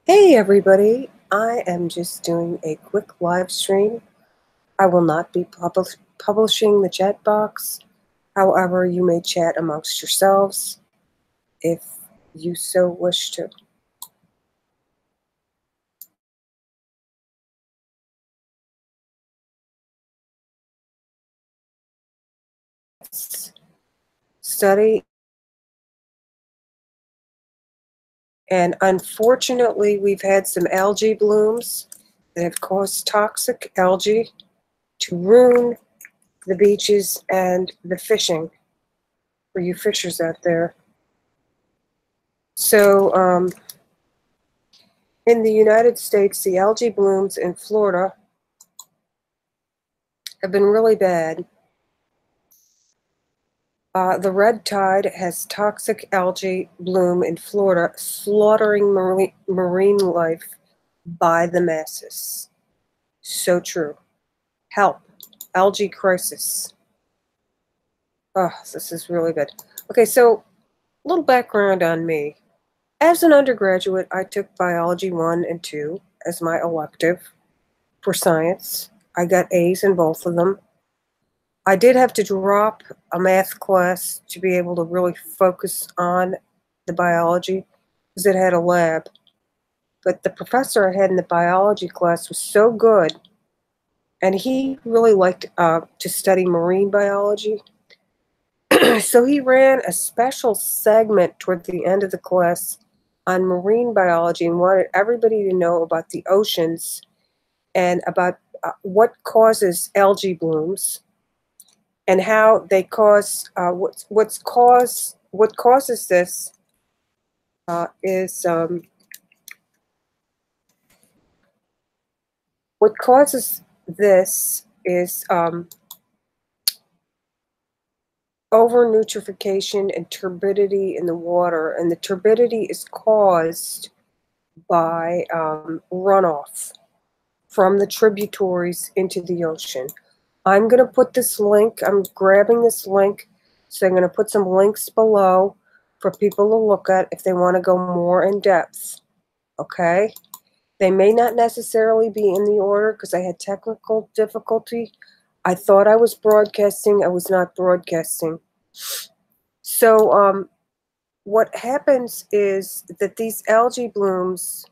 Hey everybody, I am just doing a quick live stream. I will not be publishing the chat box. However, you may chat amongst yourselves if you so wish to. Study, and unfortunately, we've had some algae blooms that have caused toxic algae to ruin the beaches and the fishing for you fishers out there. So, in the United States, the algae blooms in Florida have been really bad. The red tide has toxic algae bloom in Florida, slaughtering marine life by the masses. So true. Help. Algae crisis. Oh, this is really bad. Okay, so a little background on me. As an undergraduate, I took biology 1 and 2 as my elective for science. I got A's in both of them. I did have to drop a math class to be able to really focus on the biology because it had a lab. But the professor I had in the biology class was so good, and he really liked to study marine biology. So he ran a special segment toward the end of the class on marine biology and wanted everybody to know about the oceans and about what causes algae blooms and how they cause what causes this is what causes this is over-nutrification and turbidity in the water, and the turbidity is caused by runoff from the tributaries into the ocean. I'm going to put this link, I'm grabbing this link, so I'm going to put some links below for people to look at if they want to go more in depth, okay? They may not necessarily be in the order because I had technical difficulty. I thought I was broadcasting, I was not broadcasting. So what happens is that these algae blooms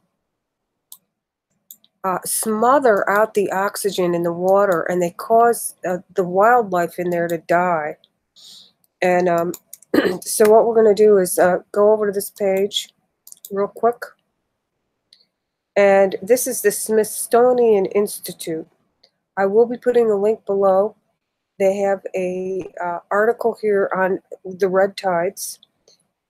smother out the oxygen in the water, and they cause the wildlife in there to die. And so what we're going to do is go over to this page real quick. And this is the Smithsonian Institute. I will be putting a link below. They have a article here on the red tides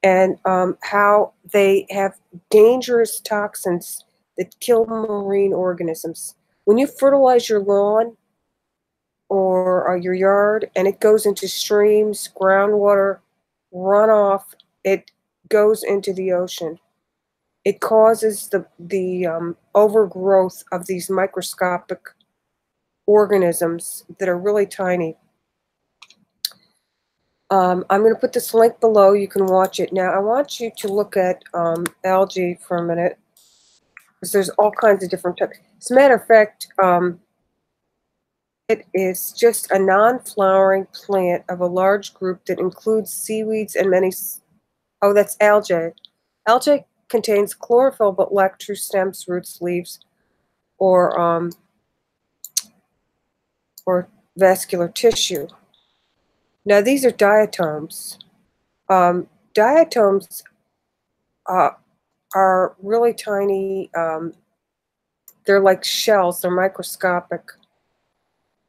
and how they have dangerous toxins that kill marine organisms. When you fertilize your lawn or your yard and it goes into streams, groundwater, runoff, it goes into the ocean. It causes the overgrowth of these microscopic organisms that are really tiny. I'm going to put this link below. You can watch it. Now, I want you to look at algae for a minute, because there's all kinds of different types. As a matter of fact, it is just a non-flowering plant of a large group that includes seaweeds and many... Oh, that's algae. Algae contains chlorophyll but lack true stems, roots, leaves, or vascular tissue. Now, these are diatoms. Diatoms are really tiny. They're like shells. They're microscopic.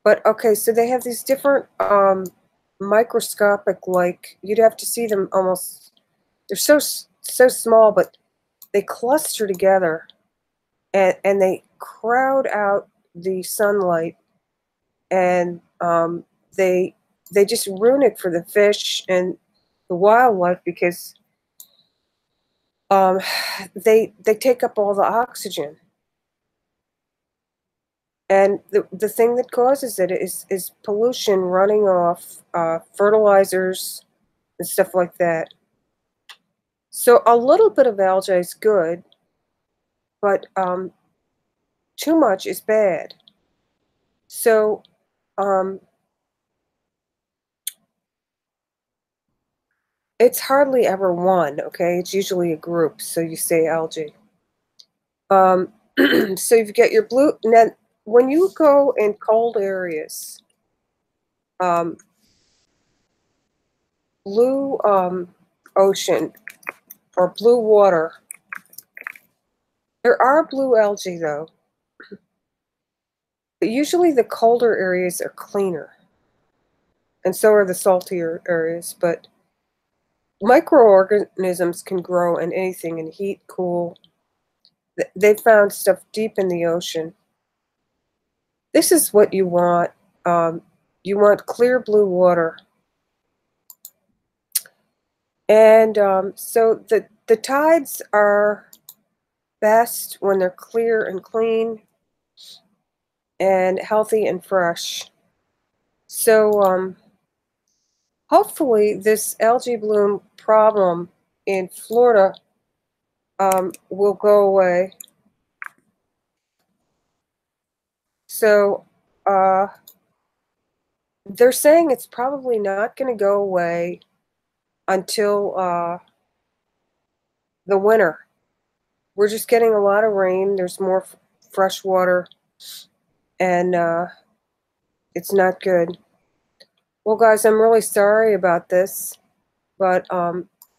But, okay, so they have these different microscopic, like, you'd have to see them almost... They're so small, but they cluster together, and they crowd out the sunlight, and they just ruin it for the fish and the wildlife because they take up all the oxygen. And the thing that causes it is pollution running off, fertilizers and stuff like that. So a little bit of algae is good, but too much is bad. So it's hardly ever one, okay? It's usually a group, so you say algae. So you've got your blue, and then when you go in cold areas, um, blue ocean or blue water, there are blue algae though, but usually the colder areas are cleaner, and so are the saltier areas, but microorganisms can grow in anything in heat, cool. They found stuff deep in the ocean. This is what you want. You want clear blue water. And so the tides are best when they're clear and clean and healthy and fresh. So hopefully this algae bloom problem in Florida will go away. So they're saying it's probably not going to go away until the winter. We're just getting a lot of rain. There's more fresh water, and it's not good. Well, guys, I'm really sorry about this, but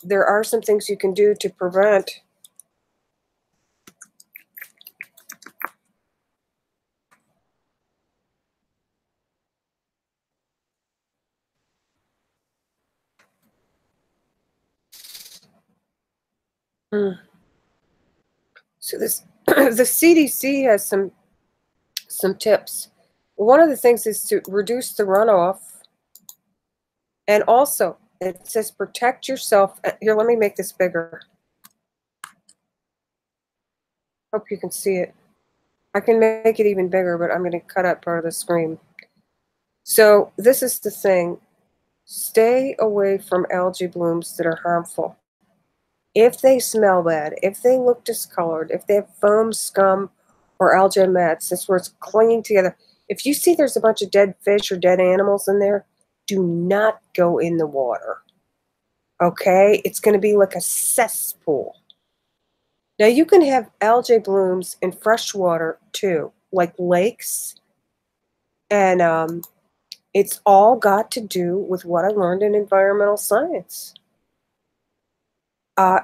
there are some things you can do to prevent. So this the CDC has some tips. One of the things is to reduce the runoff, and also it says protect yourself. Here, let me make this bigger. Hope you can see it. I can make it even bigger, but I'm going to cut out part of the screen. So this is the thing. Stay away from algae blooms that are harmful. If they smell bad, if they look discolored, if they have foam, scum, or algae mats, that's where it's clinging together. If you see there's a bunch of dead fish or dead animals in there, do not go in the water. Okay? It's going to be like a cesspool. Now, you can have algae blooms in fresh water too, like lakes, and it's all got to do with what I learned in environmental science.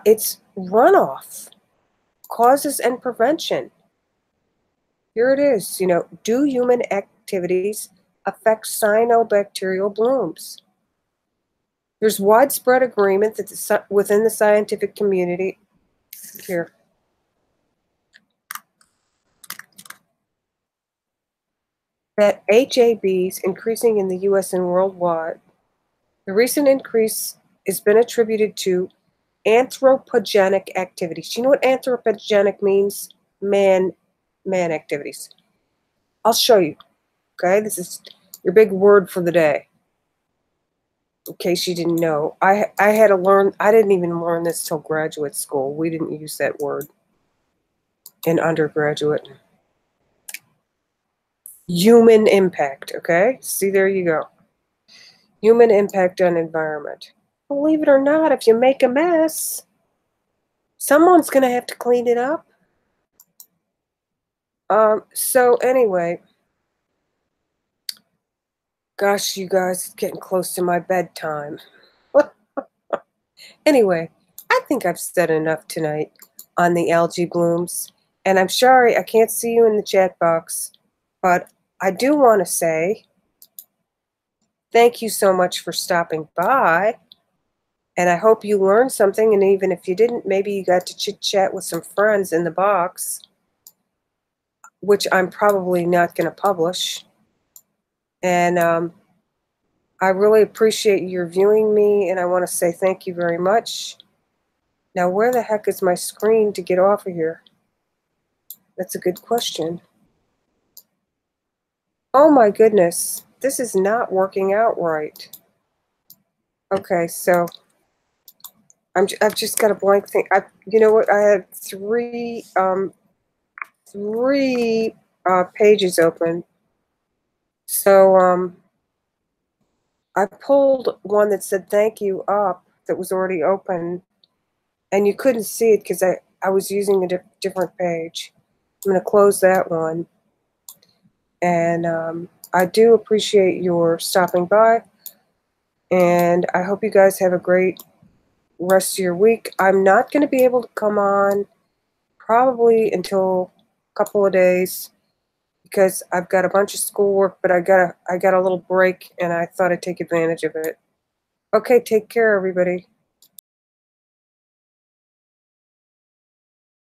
It's runoff, causes and prevention. Here it is, do human activities affect cyanobacterial blooms? There's widespread agreement that within the scientific community, here, that HABs increasing in the US and worldwide. The recent increase has been attributed to anthropogenic activities. Do you know what anthropogenic means? Man activities. I'll show you. Okay, this is your big word for the day. In case you didn't know, I had to learn. I didn't even learn this till graduate school. We didn't use that word in undergraduate. Human impact. Okay, see, there you go. Human impact on environment. Believe it or not, if you make a mess, someone's going to have to clean it up. So anyway, gosh, you guys, it's getting close to my bedtime. Anyway, I think I've said enough tonight on the algae blooms, and I'm sorry I can't see you in the chat box, but I do want to say thank you so much for stopping by, and I hope you learned something, and even if you didn't, maybe you got to chit-chat with some friends in the box, which I'm probably not going to publish. And I really appreciate your viewing me, and I want to say thank you very much. Now, where the heck is my screen to get off of here? That's a good question. Oh my goodness, this is not working out right. Okay, so I've just got a blank thing. You know what? I had 3 3 pages open. So I pulled one that said thank you up that was already open, and you couldn't see it because I was using a different page. I'm going to close that one. And I do appreciate your stopping by, and I hope you guys have a great rest of your week. I'm not going to be able to come on probably until a couple of days because I've got a bunch of schoolwork, but I got a little break, and I thought I'd take advantage of it. Okay, take care, everybody.